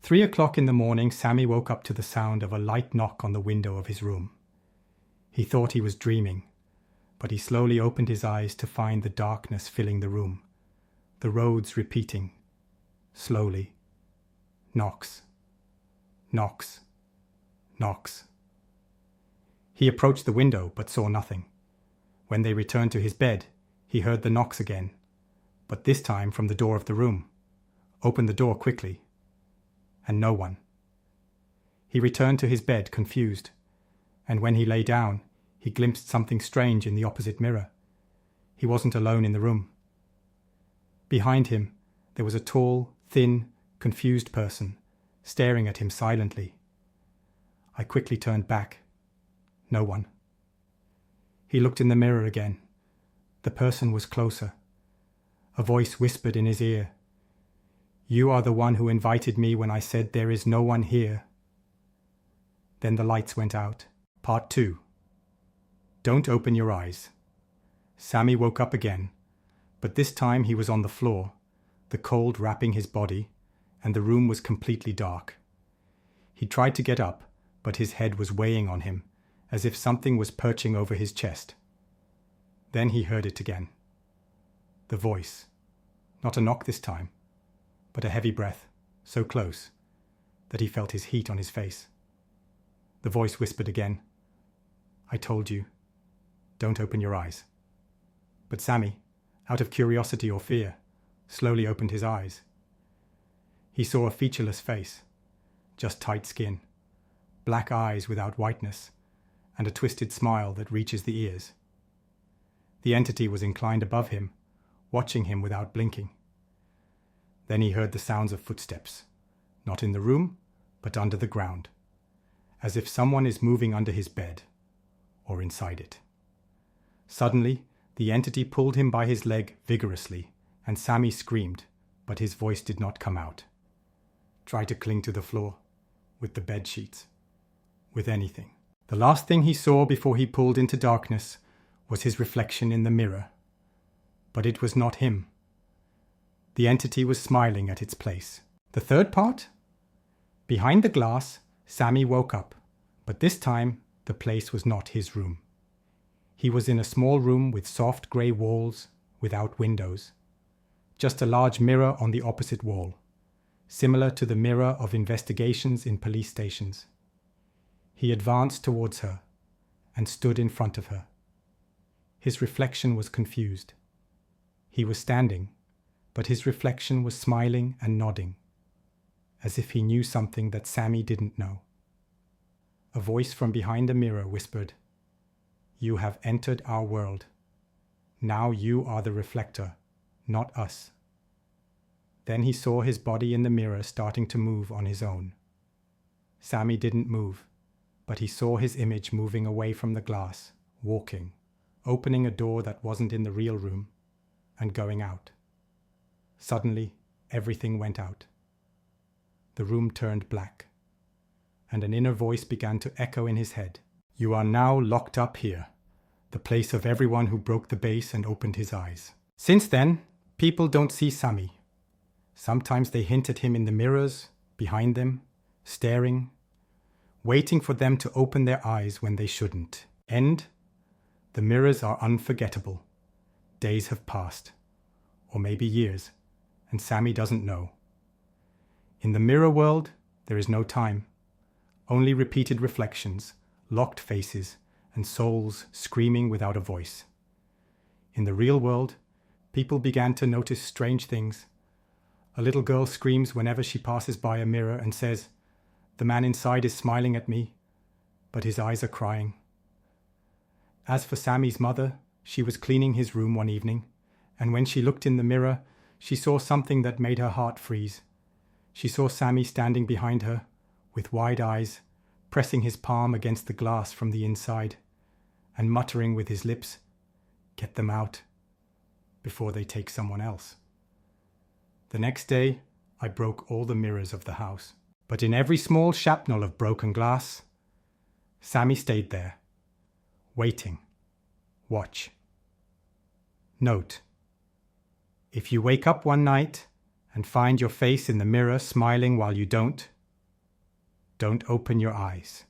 3 o'clock in the morning, Sammy woke up to the sound of a light knock on the window of his room. He thought he was dreaming, but he slowly opened his eyes to find the darkness filling the room, the roads repeating, slowly, knocks, knocks, knocks. He approached the window but saw nothing. When they returned to his bed, he heard the knocks again, but this time from the door of the room. Opened the door quickly, and no one. He returned to his bed confused, and when he lay down, he glimpsed something strange in the opposite mirror. He wasn't alone in the room. Behind him, there was a tall, thin, confused person, staring at him silently. I quickly turned back. No one. He looked in the mirror again. The person was closer. A voice whispered in his ear, "You are the one who invited me when I said there is no one here." Then the lights went out. Part 2. Don't open your eyes. Sammy woke up again, but this time he was on the floor, the cold wrapping his body, and the room was completely dark. He tried to get up, but his head was weighing on him, as if something was perching over his chest. Then he heard it again. The voice. Not a knock this time, but a heavy breath, so close that he felt his heat on his face. The voice whispered again, "I told you, don't open your eyes." But Sammy, out of curiosity or fear, slowly opened his eyes. He saw a featureless face, just tight skin, black eyes without whiteness, and a twisted smile that reaches the ears. The entity was inclined above him, watching him without blinking. Then he heard the sounds of footsteps, not in the room, but under the ground, as if someone is moving under his bed, or inside it. Suddenly, the entity pulled him by his leg vigorously, and Sammy screamed, but his voice did not come out. Try to cling to the floor, with the bed sheets, with anything. The last thing he saw before he pulled into darkness was his reflection in the mirror. But it was not him. The entity was smiling at its place. The third part? Behind the glass, Sammy woke up, but this time the place was not his room. He was in a small room with soft grey walls, without windows. Just a large mirror on the opposite wall, similar to the mirror of investigations in police stations. He advanced towards her and stood in front of her. His reflection was confused. He was standing, but his reflection was smiling and nodding, as if he knew something that Sammy didn't know. A voice from behind the mirror whispered, "You have entered our world. Now you are the reflector, not us." Then he saw his body in the mirror starting to move on his own. Sammy didn't move, but he saw his image moving away from the glass, walking, opening a door that wasn't in the real room, and going out. Suddenly, everything went out. The room turned black, and an inner voice began to echo in his head. "You are now locked up here, the place of everyone who broke the base and opened his eyes." Since then, people don't see Sammy. Sometimes they hint at him in the mirrors, behind them, staring, waiting for them to open their eyes when they shouldn't. End. The mirrors are unforgettable. Days have passed, or maybe years, and Sammy doesn't know. In the mirror world, there is no time, only repeated reflections, locked faces, and souls screaming without a voice. In the real world, people began to notice strange things. A little girl screams whenever she passes by a mirror and says, "The man inside is smiling at me, but his eyes are crying." As for Sammy's mother, she was cleaning his room one evening, and when she looked in the mirror, she saw something that made her heart freeze. She saw Sammy standing behind her, with wide eyes, pressing his palm against the glass from the inside, and muttering with his lips, "Get them out, before they take someone else." The next day, I broke all the mirrors of the house. But in every small shrapnel of broken glass, Sammy stayed there, waiting. Watch. Note: if you wake up one night and find your face in the mirror smiling while you don't, Don't open your eyes.